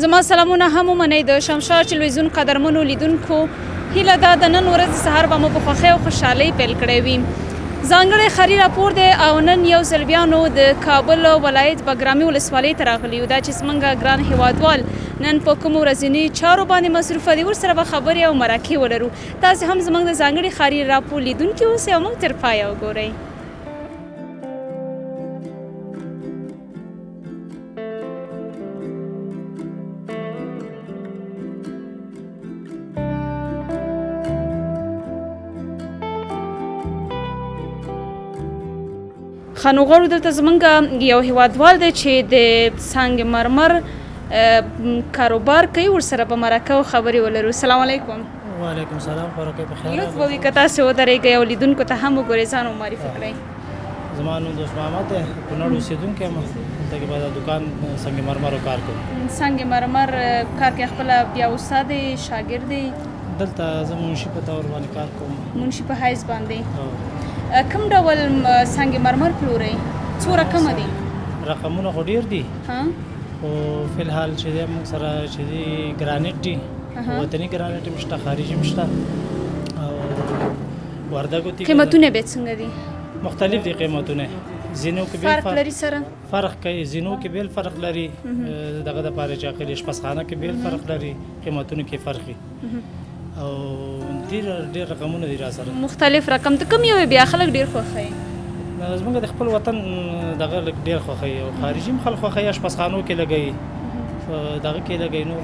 زما سلامونه هم ومنئ د شمشاد تلویزیون قدرمنو لیدونکو هیله ده د نن ورځې سهار به مو په خوښۍ او خوشحالۍ پیل کړی وي. ځانګړی خري راپور دی او نن یو ځل بیا نو د کابل ولایت بګرامي ولسوالۍ ته راغلي یو. دا چې زموږ ګران هیوادوال نن په کومو ورځني چارو باندې مصروفه دي ورسره به خبرې او مرکې ولرو. تاسې هم زموږ د ځانګړي خري راپور لیدونکي اوسئ او موږ تر پایه وګورئ. خانو غړو دلته زمونږ یو هیوادوال دی چې د سنگ مرمر کاروبار کوي ورسره به مرکه او خبرې ولرو. السلام علیکم. وعلیکم السلام. خوراکۍ په خیر. لطف به وي که تاسې ودرېږئ او لیدونکو ته هم وګورئ ځان معرفي کړئ. زما نوم دوست محمد دی، کونړ اوسېدونکی یم. دلته کې به د دوکان سنگ مرمرو کار کوم. سنگ مرمر کار کې خپله بیا استاد دی شاګرد دی؟ دلته زه منشي په طور باندې کار کوم. منشي په حیث باندې. کوم ډول سنگ مرمر پلورئ؟ څو رقمه دي؟ رقمونه خو ډېر دي خو فلحال چې دی موږ سره چې دی ګرانیټ دي، وطني ګرانیټ هم شته، خارجي هم شته او وردګو دي. قیمتونه به څنګه دي؟ مختلف دي قیمتونه. ځینو کې فرق لري سره؟ فرق کوي. ځینو کې بیل فرق لري. دغه دپاره چې اخلي اشپزخانه کې بیل فرق لري، قیمتونه کې فرق وي او ډېر رقمونه دي را سره. مختلف رقم ته کوم یو بیا خلک ډېر خوښوي؟ زموږ د خپل وطن دغه لږ ډېر خوښوي او خارجي هم خلک خوښوي. اشپزخانو کې لګوي، دغه کې لګوي، نور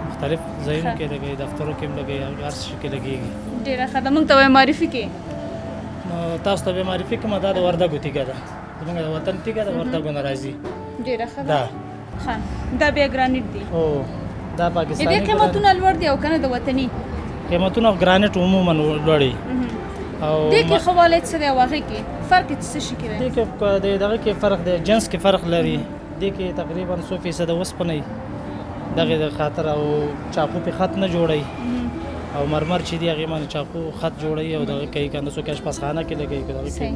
مختلف ځایونو کې لګوي، دفترو کې هم لګوي، هر څه کې لګېږي. ډېره ښه ده. موږ ته به معرفي کړي. تاسو ته به معرفي کومه دا د وردګو تیږه ده، زموږ د وطن تیږه د وردګو نه راځي. ډېره ښه ده. ښه دا بیا ګرانیټ دي؟ او دا پاکستاني. دې قیمتونه لوړ دي او که نه د وطني؟ قیمتونه ګرانیټ عموما لوړ او دې کې ښه والی څه دی او هغې کې فرق یې څه شي کې دی؟ دې کې دغه کې فرق دی، جنس کې فرق لري. دې کې تقریبا 100% اوسپنه وي دغې د خاطر او چاقو پې خط نه جوړوي او مرمر چې دی هغې باندې چاقو خط جوړوي او دغه کوي. که نه څوک اشپزخانه کې لګوي. صحیح.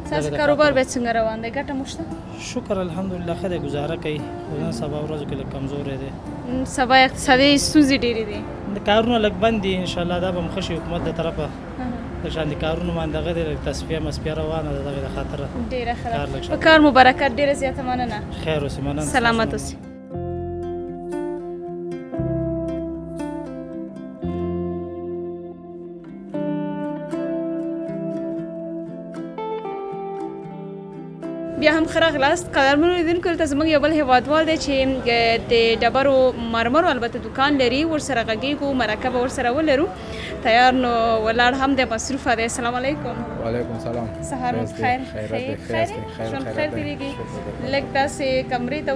ستاسو کاروبار بیا څنګه روان دی؟ ګټه مو شته؟ شکر الحمدلله ښه دی، ګزاره کوي. نن سبا ورځو کې لږ کمزوری دی. سبا اقتصادي ستونزې ډېرې دي. کارونه لږ بند دي. انشاءالله دا به هم ښه شي حکومت د طرفه د شان د کارونو باندې دغه دی تصفیه مسفیه روانه ده دغې د خاطره. ډېره ښه ده. په کار مو برکت. ډېره زیاته مننه. خیر اوسې. مننه. سلامت اوسې. بیا هم ښه راغلاست قدرمنو لیدونکو. دلته زموږ یو بل هیوادوال دی چې د ډبرو مرمرو البته دوکان لري، ورسره غږېږو، مرکه به ورسره ولرو. تیار نو ولاړ هم دی، مصروفه دی. السلام علیکم. وعلیکم السلام. سهار مو بخیر. خیر ژوند خیر تېرېږي. لږ داسې کمرې ته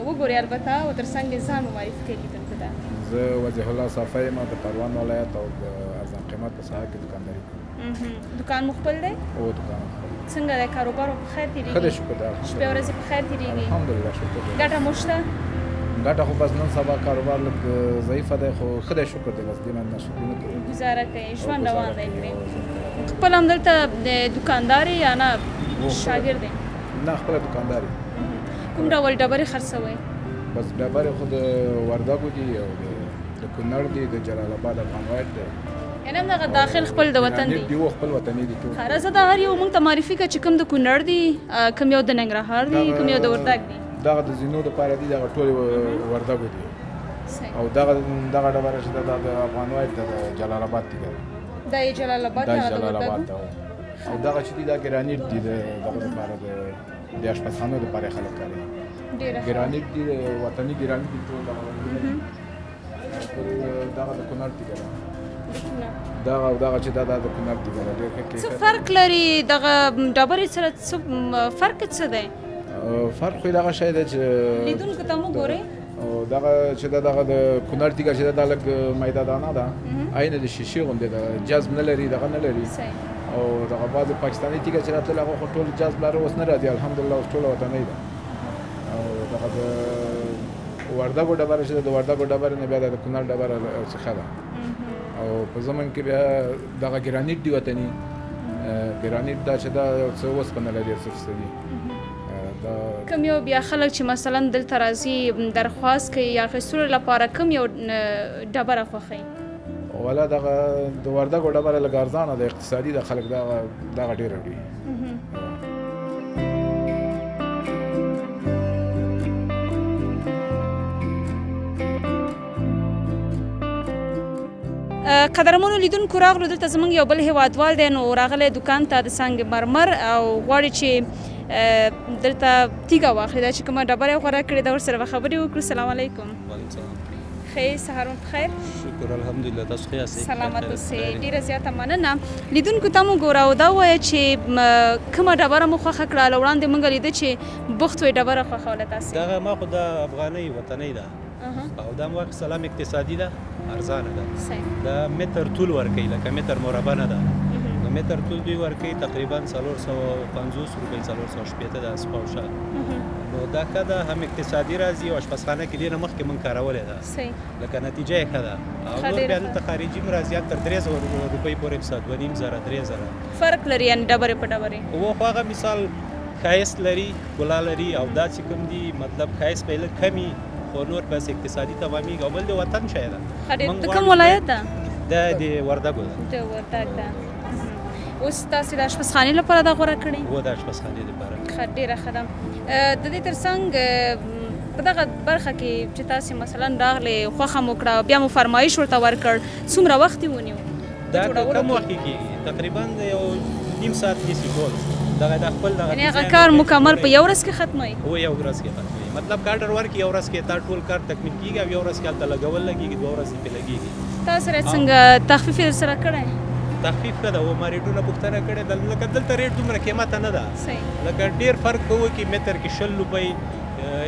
وګورئ البته او تر څنګ یې ځان مو معرفي کړئ لیدونکو ته. زه وجه الله صافی یم، د پروان ولایت او د ارزان قیمت په ساحه کې دوکانداري کوم. دوکان مو خپل دی؟ او دوکان څنګه دی کاروبار په خیر تېرېږي؟ ښه دی شکر دی. شپې ورځې په خیر تېرېږي؟ الحمدلله شکر دی. ګټه مو شته؟ ګټه خو بس نن سبا کاروبار لږ ضعیفه دی خو ښه دی شکر دی. بس دې باندې ناشکري نه کوو، ګزاره کوئ، ژوند روان دی پرې. خپل همدلته دوکاندار یې یا نه شاګرد یې؟ نه خپله دوکاندار یم. کوم ډول ډبرې خرڅوئ؟ بس ډبرې خو د وردګو دي او د کونړ دي، د جلال آباد افغان وایټ دی، یعنې همدغه داخل خپل د وطن دي؟ دي خپل وطني دي ټول. ښه راځه دا هر یو موږ ته معرفي کړه چې کوم د کونړ دي، کوم یو د ننګرهار دي، کوم یو د وردګ دي. دغه د زینو دپاره دي، دغه ټولې وردګو دي او دغه ډبره چې ده د افغان وایټ ده د جلال آباد دي. دا یې جلال آباد دا جلال آباد ده او دغه چې دي دا ګرانیټ دي دغه دپاره د اشپزخانو دپاره یې خلک کاروي. ګرانیټ دي، وطني ګرانیټ دي ټول. دغه د کونړ تیږه ده، دغه او دغه چې دا د کونړ تیږه ده. ډېر ښه کیفیت. څه فرق لري دغه ډبرې سره؟ څه فرق څه دی؟ فرق خو یې دغه شی دی چې لیدونکو ته مو ګورئ او دغه چې دغه د کونړ تیږه چې دا لږ میده دانه ده، عین د شیشې غوندې ده، جذب نه لري، دغه نه لري. او دغه بعضې پاکستاني تیږه چې راتلل هغه خو ټول جذب لري، اوس نه راځي الحمدلله، اوس ټوله وطنۍ ده. او دغه د وردګو ډبره چې د وردګو ډبرې نه بیا د کونړ ډبره څخه ده. او په زمن کې بیا دغه ګرانیټ دی وطني. ګرانیټ دا چې دا یو څه اوسپنه لري، څه فیصدي کوم یو بیا خلک چې مثلا دلته راځي درخواست کوي یا اخیستلو لپاره کوم یو ډبره خوښوي؟ ولا دغه د وردګو ډبره لږ ارزانه ده، اقتصادي د خلک دغه ډېره وړي. قدرمنو لیدونکو راغلو دلته زموږ یو بل هیوادوال دی نو راغلی دکان ته د سنگ مرمر او غواړي چې دلته تیږه واخلي دا چې کومه ډبره یې غوره کړې ده ورسره به خبرې وکړو. السلام علیکم. وعلیکم السلام. ښه سهار مو بخیر. شکر الحمدلله تاسو ښه یاست؟ سلامت اوسئ. ډېره زیاته مننه. لیدونکو ته مو ګوره او دا ووایه چې کومه ډبره مو خوښه کړه؟ له وړاندې موږ لیده چې بوخت وی ډبره خوښوله تاسې. دغه ما خو د افغانۍ وطنۍ ده او دا مو سلام اقتصادي ده، ارزانه ده. دا متر طول ورکوي لکه متر مربع نه ده. نو متر طول دوی ورکوي تقریبا 450 روپۍ 480 ده سپاوشه. نو دا ښه ده، هم اقتصادي راځي او اشپزخانه کې ډېره مخکې مونږ کارولې ده لکه نتیجه یې ښه ده. او نور بیا دلته خارجي مرازیات تر 3000 روپۍ پورې بسه 2500 3000 فرق لري یعنې ډبرې په ډبرې. و خو هغه مثال ښایست لري ګلا لري او دا چې کوم دي مطلب ښایست پهله کمي خو نور بس اقتصادي تمامېږي او بل د وطن شی ده. د کوم ولایت ده؟ دا د وردګو ده. د وردګ ده. اوس تاسې د اشپزخانې لپاره دا غوره کړې؟ و د اشپزخانې لپاره. ښه ډېره ښه ده. د دې تر څنګ په دغه برخه کې چې تاسې مثلا راغلې خوښه مو کړه بیا مو فرمایش ورته ورکړ څومره وخت یې ونیو؟ دا کم وخت کې کېږي تقریبا د یو نیم ساعت کې شي ټول دغه د خپل دغه یعنې هغه کار مکمل په یو ورځ کې ختموي؟ و یو ورځ کې ختموي. مطلب کارډر ورکړي یو ورځ کې تا ټول کار تکمیل کېږي او یو ورځ کې هلته لګول لګېږي 2 ورځې پرې لګېږي. تا سره څنګه تخفیف یې درسره کړی؟ تخفیف ښه ده و ما ریټونه پوښتنه کړې ده لکه دلته ریټ دومره قیمته نه ده لکه ډېر فرق به وکړي متر کې 20 روپۍ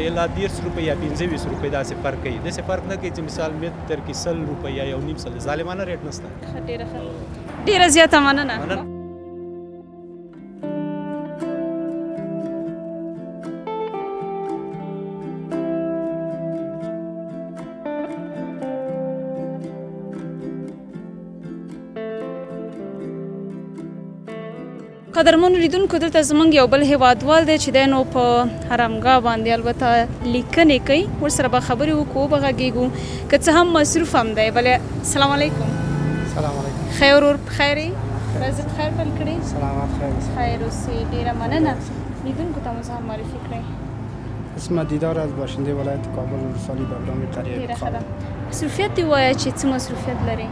یا 30 روپۍ یا 25 روپۍ داسې فرق کوي. داسې فرق نه کوي چې مثال متر کې 100 روپۍ یا یو نیم سل ظالمانه ریټ نشته. ډېره ښه ډېره زیاته مننه. قدرمنو لیدونکو دلته زموږ یو بل هیوادوال دی چې دی نو په حرمګاه باندې البته لیکنې کوي ورسره به خبرې وکړو وبغږېږو که څه هم مصروف هم دی بلې. السلام علیکم. سلام علیکم. خیر ورور بخیر یې؟ ورځې بخیر پیل کړې؟ سلامت خیر اوسې. ډېره مننه. لیدونکو ته مو ځان معرفي کړئ. اسم دیدار از باشنده ولایت کابل ولسوالی بغرام قریه. ډېره ښه ده. مصروفیت دې ووایه چې څه مصروفیت لرې؟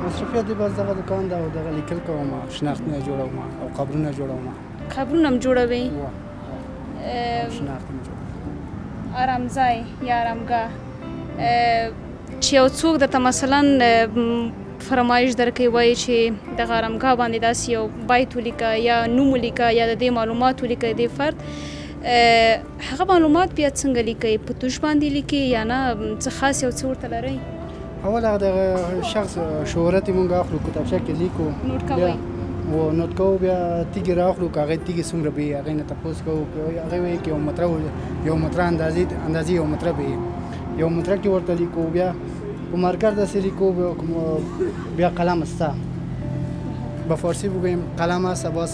مصروفیت دی بس دغه دکان ده او دغه لیکل کوم شناختونه جوړوم او قبرونه جوړوم. قبرونه هم جوړوي؟ شناختونه جوړوم. آرامځای یا آرامګاه چې یو څوک درته مثلا فرمایش درکوي وایي چې دغه آرامګاه باندې داسې یو بیت ولیکه یا نوم ولیکه یا د دې معلومات ولیکه د دې فرد هغه معلومات بیا څنګه لیکئ؟ په توش باندې لیکئ یا نه څه خاص یو څه ورته لرئ؟ اول هغه دغه شخص شهرت مونږ اخلو کتابچه کې لیکو نوټ کوئ و نوټ کوو بیا تیږې راخلو که هغې تیږې څومره به وي هغې نه تپوس کوو هغې وایي که یو متره اندازې یو متره به وي یو متره کې ورته لیکو بیا په مارکر داسې لیکو بیا قلم است به فارسی بگوییم قلم است باز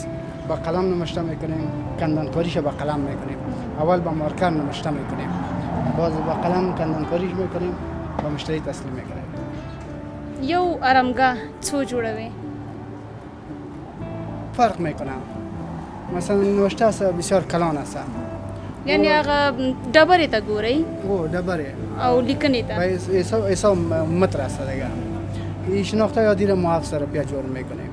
با قلم نمشته میکنیم کندانکاریش با قلم میکنیم اول با مارکر نمشته میکنیم باز با قلم کندانکاریش میکنیم با مشتری تسلیم میکنیم. یو آرامگاه څو جوړوي؟ فرق میکنه مثلا نوشته است بسیار کلان است یعنی هغه ډبرې ته ګورئ؟ او ډبرې او لیکنې ته حساب متر است دیگه این شناخته یادی را ما افسر بیا جور میکنیم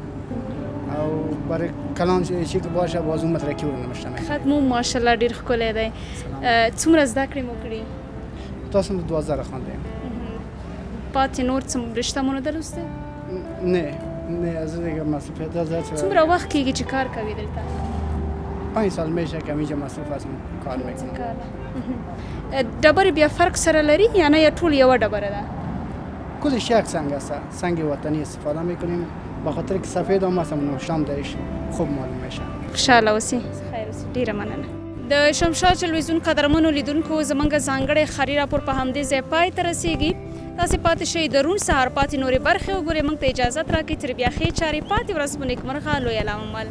او برای کلان چی که باشه باز اون متر کی رو نمشته میکنیم. خط مو ماشاءالله ډیر ښکلی دی. څومره زده کړې مو کړي؟ تاسو 12 خواندیم. پاتې نور څه رشته مو نه ده لوستې؟ نه از دیگه مصروفیت زیاد شده. څومره وخت کېږي چې کار کوي دلته؟ 5 سال میشه که اینجا مصروف هستم کار میکنم. ډبرې بیا فرق سره لري یا نه یا ټول یوه ډبره ده؟ کلش یک سنگ است. سنگ وطنی استفاده میکنیم به خاطر که سفید هم هستم نوشتم درش خوب معلوم میشه. خوشحاله اوسئ. خیر اوسئ. ډیره مننه. د شمشاد تلویزیون قدرمنو لیدونکو زموږ ځانګړی خري راپور په همدې ځای پای ته رسیږي. تاسې پاتې شئ د روڼ سهار پاتې نورې برخې وګورئ. موږ ته اجازت راکړئ تر بیا ښې چارې پاتې ورځ مو نیکمرغه. لوی الله مل.